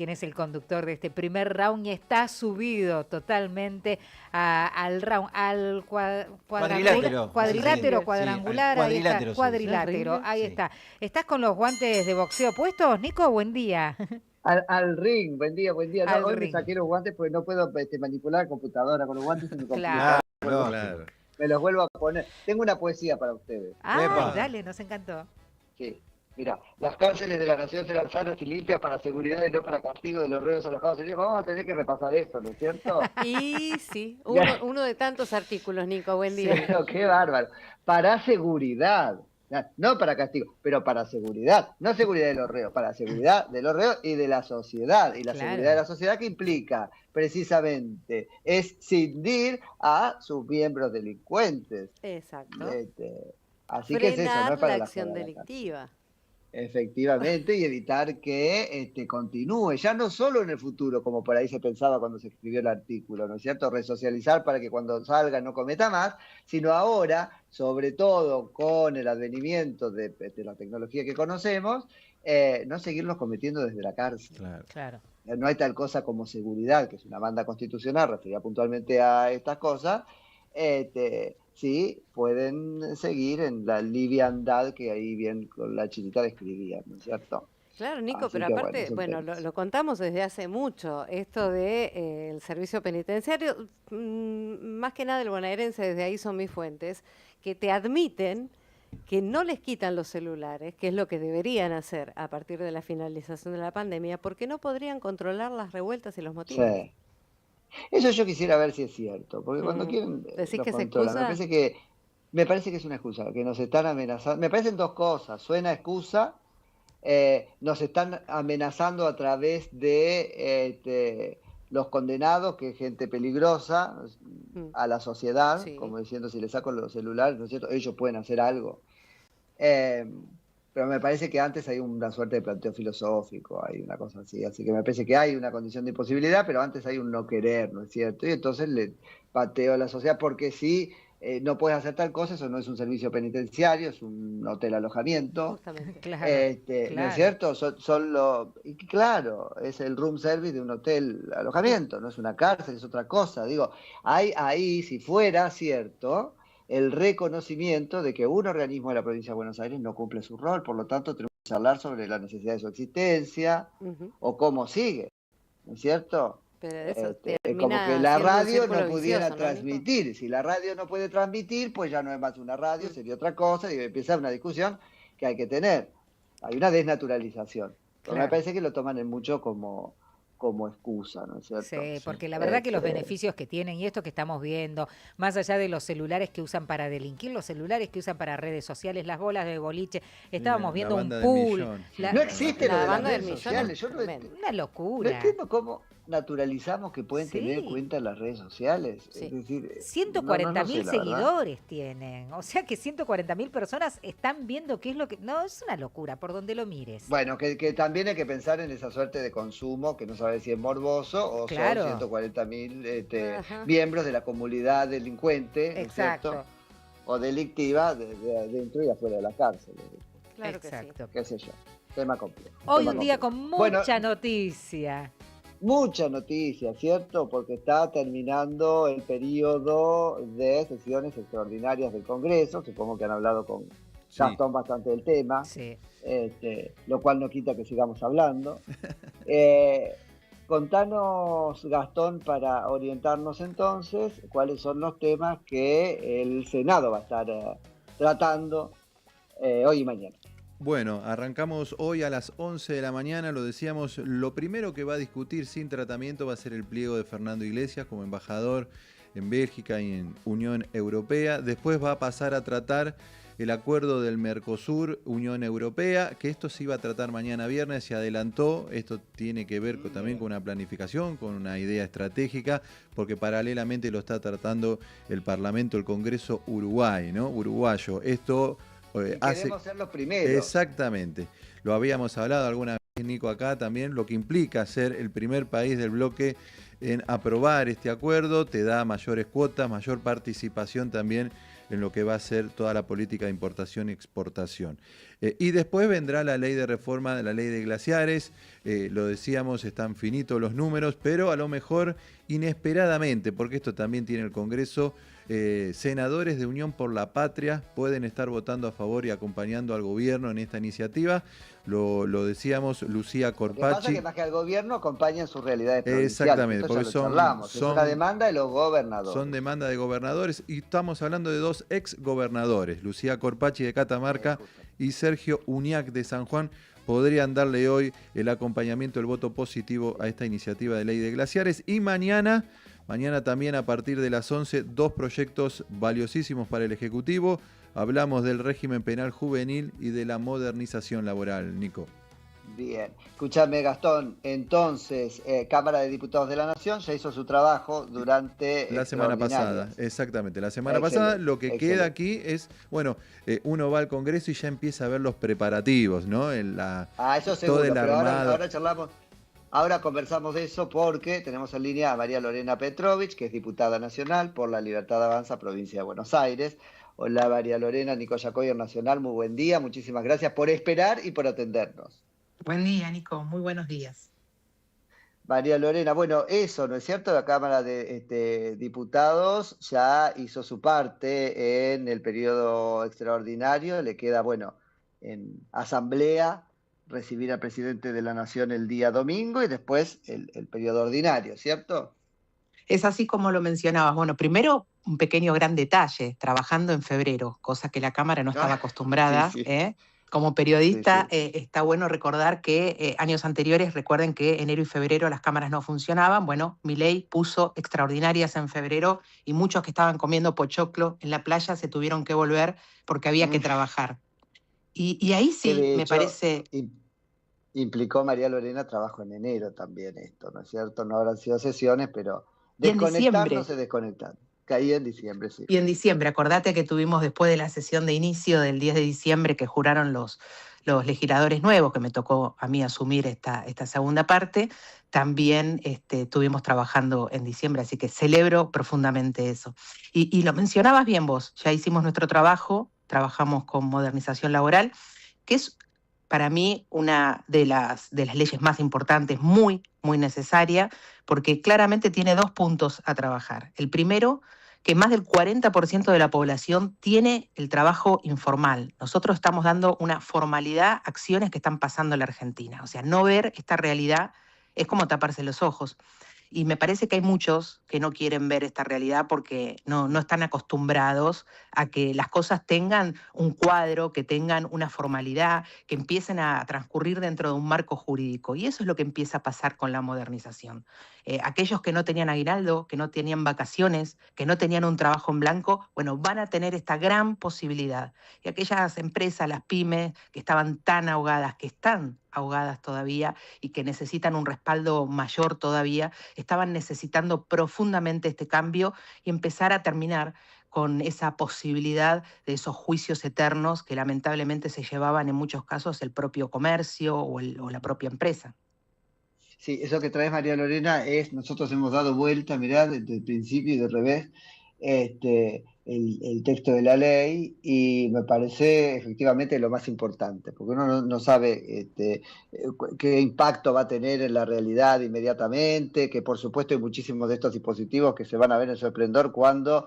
quien es el conductor de este primer round y está subido totalmente al round, al Cuadrilátero. cuadrilátero, Sí, cuadrangular, al ahí está, cuadrilátero, sí. cuadrilátero, ahí Sí. está. ¿Estás con los guantes de boxeo puestos, Nico? Buen día. Al ring, buen día, buen día. No, Al hoy me ring. saqué los guantes porque no puedo manipular la computadora. Con los guantes se me complica. Claro. Claro. Me los vuelvo a poner. Tengo una poesía para ustedes. Ah, Epa. dale, nos encantó. Sí. Mira, las cárceles de la nación serán sanas y limpias para seguridad y no para castigo de los reos alojados. Vamos a tener que repasar eso, ¿no es cierto? Y sí, uno de tantos artículos, Nico, buen día. Pero qué bárbaro. Para seguridad. No para castigo, pero para seguridad. No seguridad de los reos, para seguridad de los reos y de la sociedad. Y la Claro. seguridad de la sociedad que implica, precisamente, escindir a sus miembros delincuentes. Exacto. Así que es eso, no Frenar es para la la acción joda. delictiva. Efectivamente, y evitar que continúe, ya no solo en el futuro, como por ahí se pensaba cuando se escribió el artículo, ¿no es cierto? Resocializar para que cuando salga no cometa más, sino ahora, sobre todo con el advenimiento de la tecnología que conocemos, no seguirlos cometiendo desde la cárcel. Claro. No hay tal cosa como seguridad, que es una banda constitucional referida puntualmente a estas cosas, sí pueden seguir en la liviandad que ahí bien con la chinita describía, ¿no es cierto? Claro, Nico, Así pero que, aparte, son bueno, temas. lo contamos desde hace mucho, esto de el servicio penitenciario, más que nada el bonaerense, desde ahí son mis fuentes, que te admiten que no les quitan los celulares, que es lo que deberían hacer a partir de la finalización de la pandemia, porque no podrían controlar las revueltas y los motines. Sí. Eso yo quisiera ver si es cierto, porque cuando quieren ¿Decís los que se controlan. excusa? Me parece que es una excusa, que nos están amenazando. Me parecen dos cosas. Suena excusa, nos están amenazando a través de los condenados, que es gente peligrosa a la sociedad, Sí. como diciendo, si les saco los celulares, ¿no es cierto? Ellos pueden hacer algo. Eh, pero me parece que antes hay una suerte de planteo filosófico, hay una cosa así que me parece que hay una condición de imposibilidad, pero antes hay un no querer, ¿no es cierto? Y entonces le pateo a la sociedad porque si no puedes hacer tal cosa, eso no es un servicio penitenciario, es un hotel alojamiento. Justamente. Claro, ¿No es cierto? Y claro, es el room service de un hotel alojamiento, no es una cárcel, es otra cosa. Digo, hay ahí, si fuera cierto, el reconocimiento de que un organismo de la provincia de Buenos Aires no cumple su rol, por lo tanto tenemos que hablar sobre la necesidad de su existencia o cómo sigue, ¿no es cierto? Pero eso Como que termina la siendo un radio círculo no pudiera vicioso, ¿no, Nico? transmitir. Si la radio no puede transmitir, pues ya no es más una radio, sería otra cosa, y empieza una discusión que hay que tener. Hay una desnaturalización. Pero me Claro. parece que lo toman en mucho como excusa, ¿no es cierto? Sí, porque la verdad que los beneficios que tienen y esto que estamos viendo, más allá de los celulares que usan para delinquir, los celulares que usan para redes sociales, las bolas de boliche, estábamos viendo un pool. No existe lo La de las banda del redes millón sociales. es Yo no tremendo. Una no locura. entiendo cómo naturalizamos que pueden tener Sí. cuenta en las redes sociales. Sí. Es decir, 140.000 no sé, la verdad. seguidores tienen. O sea que 140.000 personas están viendo qué es lo que... No, es una locura, por donde lo mires. Bueno, que también hay que pensar en esa suerte de consumo, que no sabe si es morboso o Claro. son 140.000 Ajá. miembros de la comunidad delincuente, ¿no es Exacto. cierto? O delictiva dentro y afuera de la cárcel. Claro que sí. Exacto. Qué sé yo. Tema complejo. Hoy tema un día complejo. con Bueno, mucha noticia. mucha noticia, ¿cierto? Porque está terminando el periodo de sesiones extraordinarias del Congreso. Supongo que han hablado con Gastón bastante del tema. Sí. Lo cual no quita que sigamos hablando. Contanos, Gastón, para orientarnos entonces, cuáles son los temas que el Senado va a estar tratando hoy y mañana. Bueno, arrancamos hoy a las 11 de la mañana, lo decíamos, lo primero que va a discutir sin tratamiento va a ser el pliego de Fernando Iglesias como embajador en Bélgica y en Unión Europea. Después va a pasar a tratar el acuerdo del Mercosur, Unión Europea, que esto se iba a tratar mañana viernes, se adelantó. Esto tiene que ver también con una planificación, con una idea estratégica, porque paralelamente lo está tratando el Parlamento, el Congreso Uruguay, ¿no? Uruguayo. Esto queremos ser los primeros. Exactamente. Lo habíamos hablado alguna vez, Nico, acá también, lo que implica ser el primer país del bloque en aprobar este acuerdo, te da mayores cuotas, mayor participación también en lo que va a ser toda la política de importación y exportación. Y después vendrá la ley de reforma de la ley de glaciares, lo decíamos, están finitos los números, pero a lo mejor inesperadamente, porque esto también tiene el Congreso, senadores de Unión por la Patria pueden estar votando a favor y acompañando al gobierno en esta iniciativa. Lo decíamos, Lucía Corpacci. Lo que pasa es que más que al gobierno acompañan sus realidades provinciales. Exactamente, porque es una demanda de los gobernadores. Son demanda de gobernadores y estamos hablando de dos ex gobernadores, Lucía Corpacci de Catamarca y Sergio Uñac de San Juan. Podrían darle hoy el acompañamiento, el voto positivo a esta iniciativa de ley de glaciares. Y mañana también a partir de las 11, dos proyectos valiosísimos para el Ejecutivo. Hablamos del régimen penal juvenil y de la modernización laboral, Nico. Bien, escúchame Gastón, entonces Cámara de Diputados de la Nación ya hizo su trabajo durante la semana pasada, exactamente, la semana pasada. Lo que queda aquí es, bueno, uno va al Congreso y ya empieza a ver los preparativos, ¿no? Eso seguro, pero ahora charlamos. Ahora conversamos de eso porque tenemos en línea a María Lorena Petrovich, que es diputada nacional por La Libertad Avanza, provincia de Buenos Aires. Hola María Lorena, Nico Yacoyer Nacional, muy buen día, muchísimas gracias por esperar y por atendernos. Buen día, Nico, muy buenos días. María Lorena, bueno, eso, ¿no es cierto? La Cámara de Diputados ya hizo su parte en el periodo extraordinario, le queda, bueno, en asamblea recibir al presidente de la Nación el día domingo y después el periodo ordinario, ¿cierto? Es así como lo mencionabas. Bueno, primero un pequeño gran detalle, trabajando en febrero, cosa que la Cámara no estaba acostumbrada. Sí. Como periodista está bueno recordar que años anteriores, recuerden que enero y febrero las cámaras no funcionaban. Bueno, Milei puso extraordinarias en febrero y muchos que estaban comiendo pochoclo en la playa se tuvieron que volver porque había que trabajar. Y ahí sí, me parece... Implicó, María Lorena, trabajo en enero también esto, ¿no es cierto? No habrán sido sesiones, pero desconectarnos se desconectaron. Caí en diciembre, sí. Y en diciembre, acordate que tuvimos después de la sesión de inicio del 10 de diciembre que juraron los legisladores nuevos, que me tocó a mí asumir esta segunda parte, también estuvimos trabajando en diciembre, así que celebro profundamente eso. Y lo mencionabas bien vos, ya hicimos nuestro trabajo, trabajamos con modernización laboral, que es para mí una de las leyes más importantes, muy, muy necesaria, porque claramente tiene dos puntos a trabajar. El primero, que más del 40% de la población tiene el trabajo informal. Nosotros estamos dando una formalidad a acciones que están pasando en la Argentina. O sea, no ver esta realidad es como taparse los ojos. Y me parece que hay muchos que no quieren ver esta realidad porque no están acostumbrados a que las cosas tengan un cuadro, que tengan una formalidad, que empiecen a transcurrir dentro de un marco jurídico. Y eso es lo que empieza a pasar con la modernización. Aquellos que no tenían aguinaldo, que no tenían vacaciones, que no tenían un trabajo en blanco, bueno, van a tener esta gran posibilidad. Y aquellas empresas, las pymes, que estaban tan ahogadas, que están ahogadas todavía y que necesitan un respaldo mayor todavía, estaban necesitando profundamente este cambio y empezar a terminar con esa posibilidad de esos juicios eternos que lamentablemente se llevaban en muchos casos el propio comercio o la propia empresa. Sí, eso que traes, María Lorena, nosotros hemos dado vuelta, mirá, desde el principio y de revés, el texto de la ley y me parece efectivamente lo más importante, porque uno no sabe qué impacto va a tener en la realidad inmediatamente, que por supuesto hay muchísimos de estos dispositivos que se van a ver en su esplendor cuando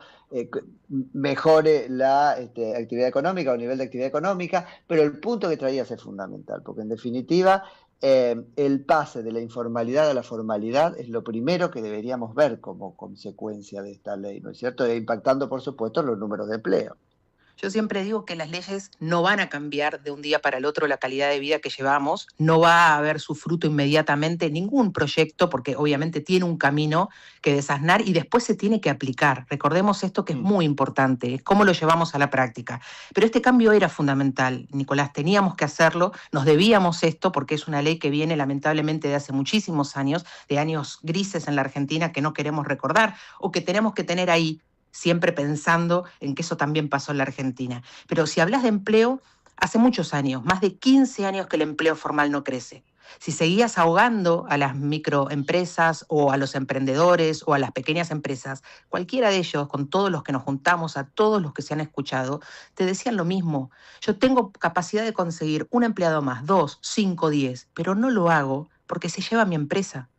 mejore la actividad económica o nivel de actividad económica, pero el punto que traías es fundamental, porque en definitiva el pase de la informalidad a la formalidad es lo primero que deberíamos ver como consecuencia de esta ley, ¿no es cierto? Impactando, por supuesto, los números de empleo. Yo siempre digo que las leyes no van a cambiar de un día para el otro la calidad de vida que llevamos, no va a haber su fruto inmediatamente ningún proyecto, porque obviamente tiene un camino que desasnar y después se tiene que aplicar. Recordemos esto que es muy importante, es cómo lo llevamos a la práctica. Pero este cambio era fundamental, Nicolás, teníamos que hacerlo, nos debíamos esto porque es una ley que viene lamentablemente de hace muchísimos años, de años grises en la Argentina que no queremos recordar o que tenemos que tener ahí, siempre pensando en que eso también pasó en la Argentina. Pero si hablas de empleo, hace muchos años, más de 15 años que el empleo formal no crece. Si seguías ahogando a las microempresas o a los emprendedores o a las pequeñas empresas, cualquiera de ellos, con todos los que nos juntamos, a todos los que se han escuchado, te decían lo mismo. Yo tengo capacidad de conseguir un empleado más, 2, 5, 10, pero no lo hago porque se lleva mi empresa.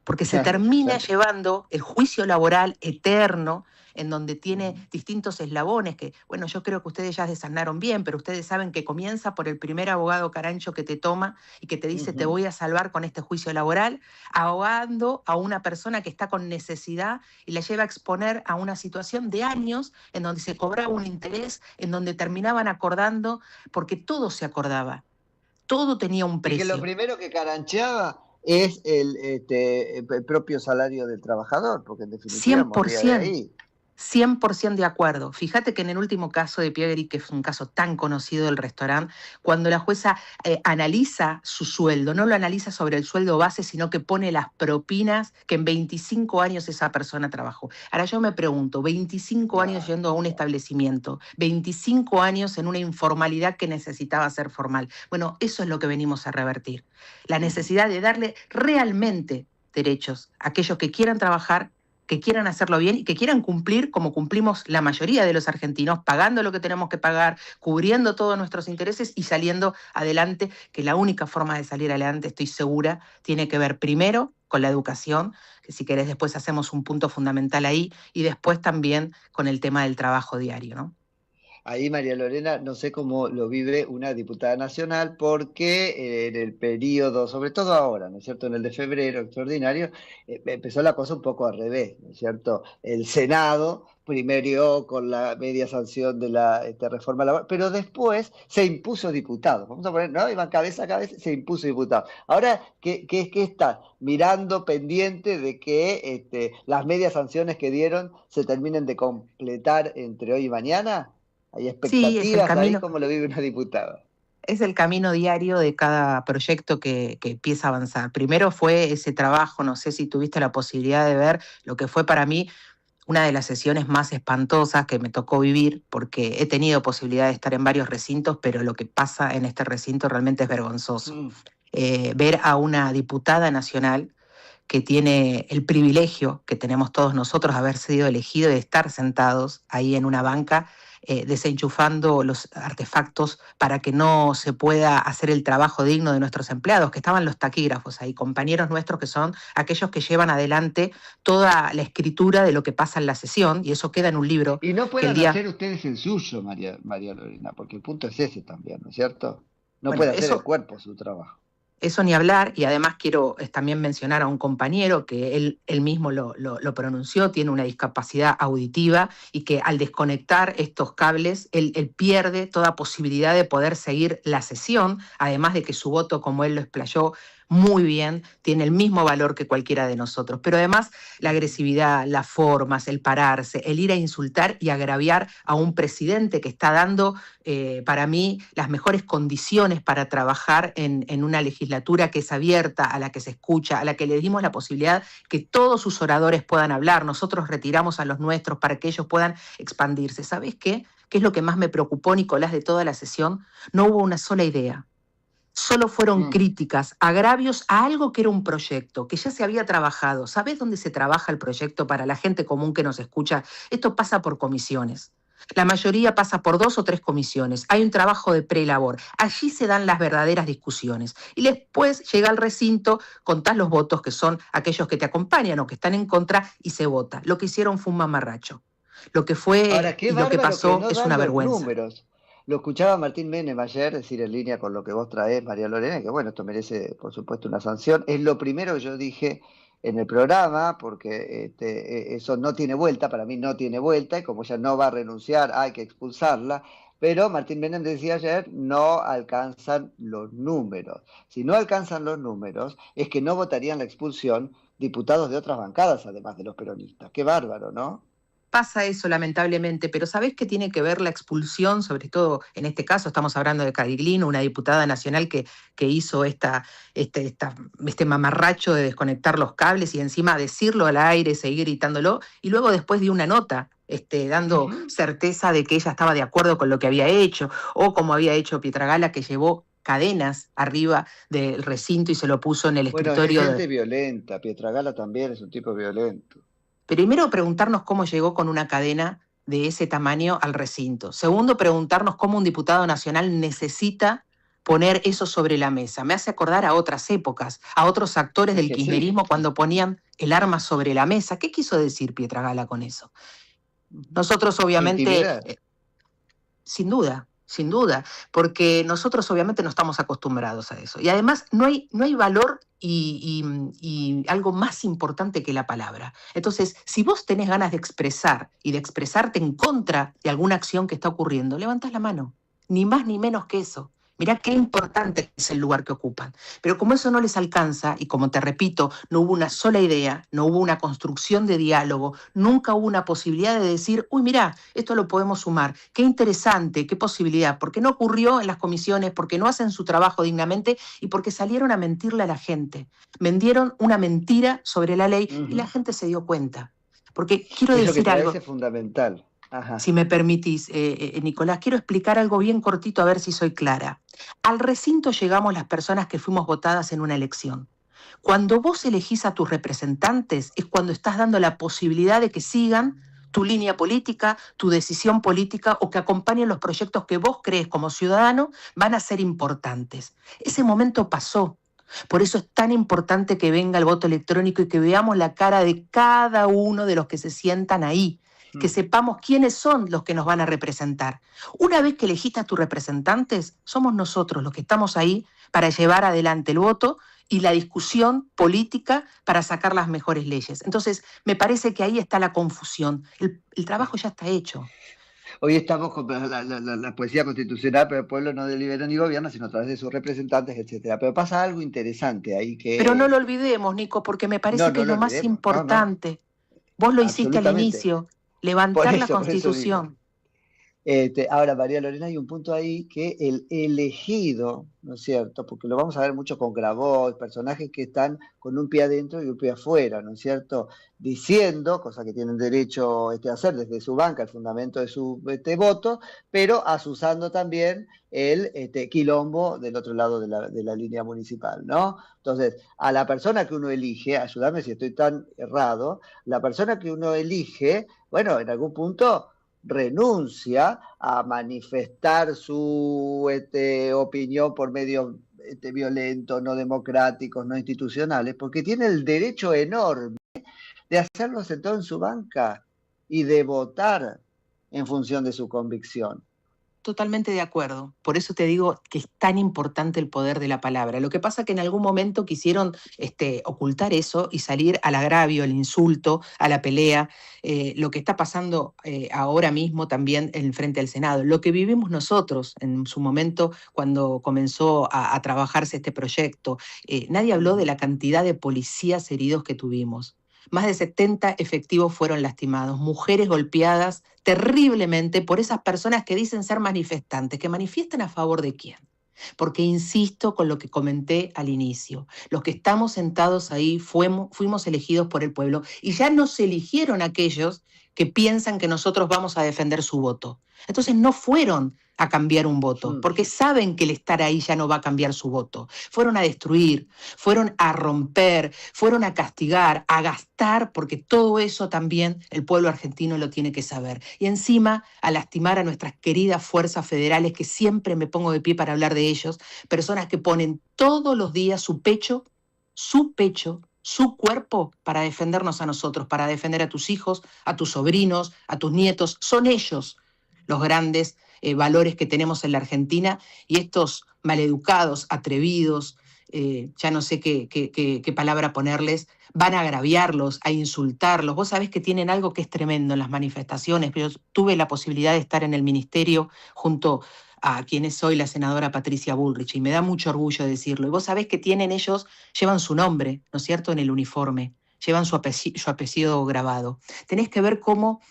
Porque se termina llevando el juicio laboral eterno, en donde tiene distintos eslabones que, bueno, yo creo que ustedes ya desasnaron bien, pero ustedes saben que comienza por el primer abogado carancho que te toma y que te dice te voy a salvar con este juicio laboral, ahogando a una persona que está con necesidad y la lleva a exponer a una situación de años en donde se cobraba un interés, en donde terminaban acordando, porque todo se acordaba, todo tenía un precio. Y que lo primero que carancheaba es el propio salario del trabajador, porque en definitiva 100%. De ahí. 100% de acuerdo. Fíjate que en el último caso de Piegri, que es un caso tan conocido del restaurante, cuando la jueza analiza su sueldo, no lo analiza sobre el sueldo base, sino que pone las propinas que en 25 años esa persona trabajó. Ahora yo me pregunto, 25 años yendo a un establecimiento, 25 años en una informalidad que necesitaba ser formal. Bueno, eso es lo que venimos a revertir. La necesidad de darle realmente derechos a aquellos que quieran trabajar, que quieran hacerlo bien y que quieran cumplir como cumplimos la mayoría de los argentinos, pagando lo que tenemos que pagar, cubriendo todos nuestros intereses y saliendo adelante, que la única forma de salir adelante, estoy segura, tiene que ver primero con la educación, que si querés después hacemos un punto fundamental ahí, y después también con el tema del trabajo diario, ¿no? Ahí, María Lorena, no sé cómo lo vive una diputada nacional, porque en el periodo, sobre todo ahora, ¿no es cierto?, en el de febrero extraordinario, empezó la cosa un poco al revés, ¿no es cierto? El Senado primero con la media sanción de la reforma laboral, pero después se impuso diputado. Vamos a poner, ¿no? Iban cabeza a cabeza, se impuso diputado. Ahora, ¿qué está? Mirando pendiente de que las medias sanciones que dieron se terminen de completar entre hoy y mañana. ¿Hay expectativas sí, ahí? ¿Cómo lo vive una diputada? Es el camino diario de cada proyecto que empieza a avanzar. Primero fue ese trabajo, no sé si tuviste la posibilidad de ver lo que fue para mí una de las sesiones más espantosas que me tocó vivir, porque he tenido posibilidad de estar en varios recintos, pero lo que pasa en este recinto realmente es vergonzoso. Ver a una diputada nacional que tiene el privilegio que tenemos todos nosotros de haber sido elegidos y de estar sentados ahí en una banca desenchufando los artefactos para que no se pueda hacer el trabajo digno de nuestros empleados, que estaban los taquígrafos ahí, compañeros nuestros que son aquellos que llevan adelante toda la escritura de lo que pasa en la sesión, y eso queda en un libro. Y no pueden hacer ustedes el suyo, María Lorena, porque el punto es ese también, ¿no es cierto? No puede hacer el cuerpo su trabajo. Eso ni hablar, y además quiero también mencionar a un compañero que él mismo lo pronunció, tiene una discapacidad auditiva y que al desconectar estos cables, él pierde toda posibilidad de poder seguir la sesión, además de que su voto, como él lo explayó muy bien, tiene el mismo valor que cualquiera de nosotros. Pero además la agresividad, las formas, el pararse, el ir a insultar y agraviar a un presidente que está dando, para mí, las mejores condiciones para trabajar en una legislatura que es abierta, a la que se escucha, a la que le dimos la posibilidad que todos sus oradores puedan hablar. Nosotros retiramos a los nuestros para que ellos puedan expandirse. ¿Sabes qué? ¿Qué es lo que más me preocupó, Nicolás, de toda la sesión? No hubo una sola idea. Solo fueron críticas, agravios a algo que era un proyecto, que ya se había trabajado. ¿Sabés dónde se trabaja el proyecto para la gente común que nos escucha? Esto pasa por comisiones. La mayoría pasa por 2 o 3 comisiones. Hay un trabajo de prelabor. Allí se dan las verdaderas discusiones. Y después llega al recinto, contás los votos, que son aquellos que te acompañan o que están en contra, y se vota. Lo que hicieron fue un mamarracho. Lo que fue y lo que pasó es una vergüenza. Números. Lo escuchaba Martín Menem ayer decir, en línea con lo que vos traés, María Lorena, que bueno, esto merece, por supuesto, una sanción. Es lo primero que yo dije en el programa, porque eso no tiene vuelta, para mí no tiene vuelta, y como ella no va a renunciar, hay que expulsarla. Pero Martín Menem decía ayer, no alcanzan los números. Si no alcanzan los números, es que no votarían la expulsión diputados de otras bancadas, además de los peronistas. Qué bárbaro, ¿no? Pasa eso, lamentablemente, pero ¿sabés qué tiene que ver la expulsión? Sobre todo, en este caso, estamos hablando de Cadiglino, una diputada nacional que hizo este mamarracho de desconectar los cables y encima decirlo al aire, seguir gritándolo, y luego después dio una nota dando certeza de que ella estaba de acuerdo con lo que había hecho, o como había hecho Pietragala, que llevó cadenas arriba del recinto y se lo puso en el Bueno, escritorio. Es gente violenta, Pietragala también es un tipo violento. Primero, preguntarnos cómo llegó con una cadena de ese tamaño al recinto. Segundo, preguntarnos cómo un diputado nacional necesita poner eso sobre la mesa. Me hace acordar a otras épocas, a otros actores del kirchnerismo cuando ponían el arma sobre la mesa. ¿Qué quiso decir Pietragala con eso? Nosotros obviamente, sin duda, porque nosotros obviamente no estamos acostumbrados a eso. Y además no hay valor y algo más importante que la palabra. Entonces, si vos tenés ganas de expresar y de expresarte en contra de alguna acción que está ocurriendo, levantás la mano. Ni más ni menos que eso. Mirá qué importante es el lugar que ocupan. Pero como eso no les alcanza, y como te repito, no hubo una sola idea, no hubo una construcción de diálogo, nunca hubo una posibilidad de decir, uy, mirá, esto lo podemos sumar, qué interesante, qué posibilidad, porque no ocurrió en las comisiones, porque no hacen su trabajo dignamente y porque salieron a mentirle a la gente. Vendieron una mentira sobre la ley y la gente se dio cuenta. Porque quiero decir algo. Eso es fundamental. Ajá. Si me permitís, Nicolás, quiero explicar algo bien cortito a ver si soy clara. Al recinto llegamos las personas que fuimos votadas en una elección. Cuando vos elegís a tus representantes es cuando estás dando la posibilidad de que sigan tu línea política, tu decisión política o que acompañen los proyectos que vos crees como ciudadano van a ser importantes. Ese momento pasó. Por eso es tan importante que venga el voto electrónico y que veamos la cara de cada uno de los que se sientan ahí. Que sepamos quiénes son los que nos van a representar. Una vez que elegiste a tus representantes, somos nosotros los que estamos ahí para llevar adelante el voto y la discusión política para sacar las mejores leyes. Entonces, me parece que ahí está la confusión. El trabajo ya está hecho. Hoy estamos con la poesía constitucional, pero el pueblo no delibera ni gobierna, sino a través de sus representantes, etcétera. Pero pasa algo interesante ahí que... Pero no lo olvidemos, Nico, porque me parece que es lo más importante. Vos lo hiciste al inicio. Levantar la Constitución. Ahora, María Lorena, hay un punto ahí que el elegido, ¿no es cierto? Porque lo vamos a ver mucho con Grabois, personajes que están con un pie adentro y un pie afuera, ¿no es cierto? Diciendo, cosa que tienen derecho a hacer desde su banca, el fundamento de su voto, pero asusando también el quilombo del otro lado de la línea municipal, ¿no? Entonces, a la persona que uno elige, ayúdame si estoy tan errado, la persona que uno elige, bueno, en algún punto renuncia a manifestar su opinión por medios violentos, no democráticos, no institucionales, porque tiene el derecho enorme de hacerlo sentado en su banca y de votar en función de su convicción. Totalmente de acuerdo. Por eso te digo que es tan importante el poder de la palabra. Lo que pasa es que en algún momento quisieron ocultar eso y salir al agravio, al insulto, a la pelea. Lo que está pasando ahora mismo también en frente al Senado. Lo que vivimos nosotros en su momento cuando comenzó a trabajarse este proyecto. Nadie habló de la cantidad de policías heridos que tuvimos. Más de 70 efectivos fueron lastimados, mujeres golpeadas terriblemente por esas personas que dicen ser manifestantes, que manifiestan a favor de quién. Porque insisto con lo que comenté al inicio, los que estamos sentados ahí fuimos elegidos por el pueblo y ya nos eligieron aquellos que piensan que nosotros vamos a defender su voto. Entonces no fueron a cambiar un voto, porque saben que el estar ahí ya no va a cambiar su voto. Fueron a destruir, fueron a romper, fueron a castigar, a gastar, porque todo eso también el pueblo argentino lo tiene que saber. Y encima a lastimar a nuestras queridas fuerzas federales, que siempre me pongo de pie para hablar de ellos, personas que ponen todos los días su pecho, su cuerpo para defendernos a nosotros, para defender a tus hijos, a tus sobrinos, a tus nietos. Son ellos los grandes valores que tenemos en la Argentina y estos maleducados, atrevidos, ya no sé qué palabra ponerles, van a agraviarlos, a insultarlos. Vos sabés que tienen algo que es tremendo en las manifestaciones. Yo tuve la posibilidad de estar en el ministerio junto a quien es hoy la senadora Patricia Bullrich, y me da mucho orgullo decirlo. Y vos sabés que ellos llevan su nombre, ¿no es cierto?, en el uniforme, llevan su apellido grabado. Tenés que ver cómo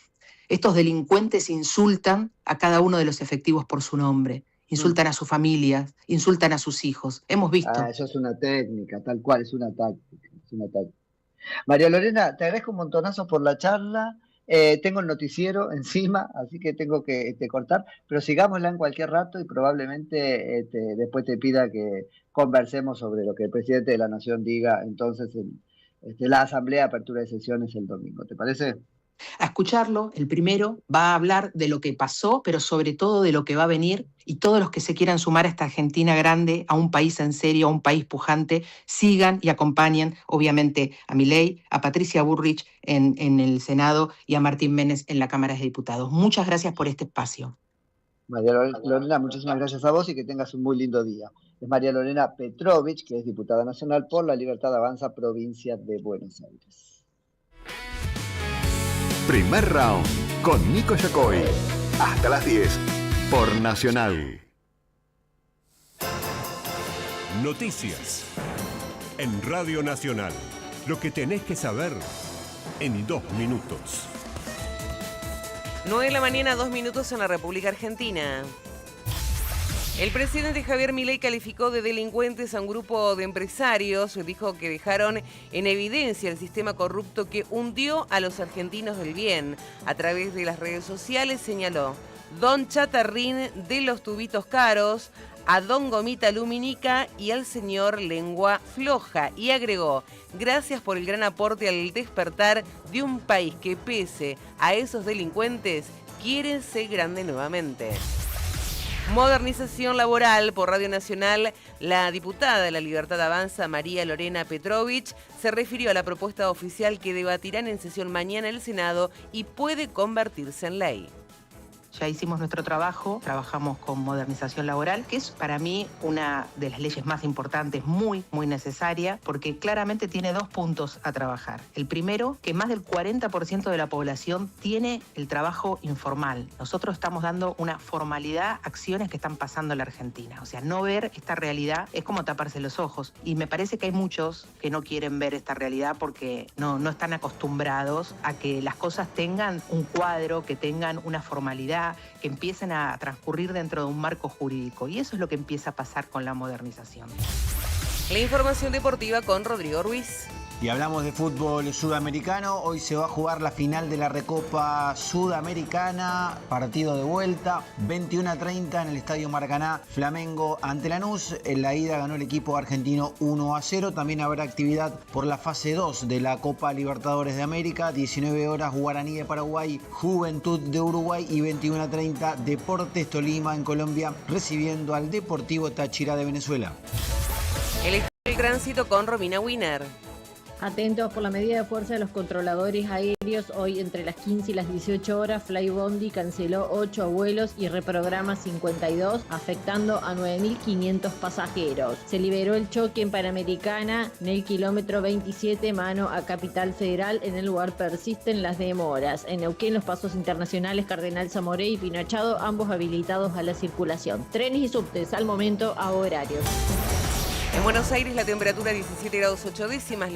estos delincuentes insultan a cada uno de los efectivos por su nombre, insultan a su familia, insultan a sus hijos. Hemos visto. Eso es una técnica, tal cual, es una táctica. María Lorena, te agradezco un montonazo por la charla. Tengo el noticiero encima, así que tengo que cortar, pero sigámosla en cualquier rato y probablemente después te pida que conversemos sobre lo que el presidente de la Nación diga entonces en la Asamblea de Apertura de Sesiones el domingo. ¿Te parece? A escucharlo, el primero va a hablar de lo que pasó, pero sobre todo de lo que va a venir, y todos los que se quieran sumar a esta Argentina grande, a un país en serio, a un país pujante, sigan y acompañen, obviamente, a Milei, a Patricia Bullrich en el Senado y a Martín Menes en la Cámara de Diputados. Muchas gracias por este espacio. María Lorena, muchísimas gracias a vos y que tengas un muy lindo día. Es María Lorena Petrovich, que es diputada nacional por La Libertad Avanza, provincia de Buenos Aires. Primer round con Nico Yacoy. Hasta las 10 por Nacional. Noticias en Radio Nacional. Lo que tenés que saber en 2 minutos. 9 de la mañana, 2 minutos en la República Argentina. El presidente Javier Milei calificó de delincuentes a un grupo de empresarios. Dijo que dejaron en evidencia el sistema corrupto que hundió a los argentinos del bien. A través de las redes sociales señaló: Don Chatarrín de los tubitos caros, a Don Gomita Luminica y al señor Lengua Floja. Y agregó: gracias por el gran aporte al despertar de un país que, pese a esos delincuentes, quiere ser grande nuevamente. Modernización laboral por Radio Nacional. La diputada de La Libertad Avanza, María Lorena Petrovich, se refirió a la propuesta oficial que debatirán en sesión mañana el Senado y puede convertirse en ley. Ya hicimos nuestro trabajo, trabajamos con modernización laboral, que es para mí una de las leyes más importantes, muy necesaria, porque claramente tiene 2 puntos a trabajar. El primero, que más del 40% de la población tiene el trabajo informal. Nosotros estamos dando una formalidad a acciones que están pasando en la Argentina. O sea, no ver esta realidad es como taparse los ojos. Y me parece que hay muchos que no quieren ver esta realidad porque no están acostumbrados a que las cosas tengan un cuadro, que tengan una formalidad, que empiecen a transcurrir dentro de un marco jurídico. Y eso es lo que empieza a pasar con la modernización. La información deportiva con Rodrigo Ruiz. Y hablamos de fútbol sudamericano. Hoy se va a jugar la final de la Recopa Sudamericana. Partido de vuelta, 21:30 en el Estadio Maracaná. Flamengo ante Lanús. En la ida ganó el equipo argentino 1-0. También habrá actividad por la fase 2 de la Copa Libertadores de América. 19 horas Guaraní de Paraguay, Juventud de Uruguay y 21:30 Deportes Tolima en Colombia recibiendo al Deportivo Táchira de Venezuela. El tránsito con Romina Wiener. Atentos por la medida de fuerza de los controladores aéreos. Hoy entre las 15 y las 18 horas, Flybondi canceló 8 vuelos y reprograma 52, afectando a 9.500 pasajeros. Se liberó el choque en Panamericana en el kilómetro 27, mano a Capital Federal. En el lugar persisten las demoras. En Neuquén, los pasos internacionales Cardenal Zamoré y Pinachado, ambos habilitados a la circulación. Trenes y subtes al momento a horarios. En Buenos Aires la temperatura 17 grados 8 décimas.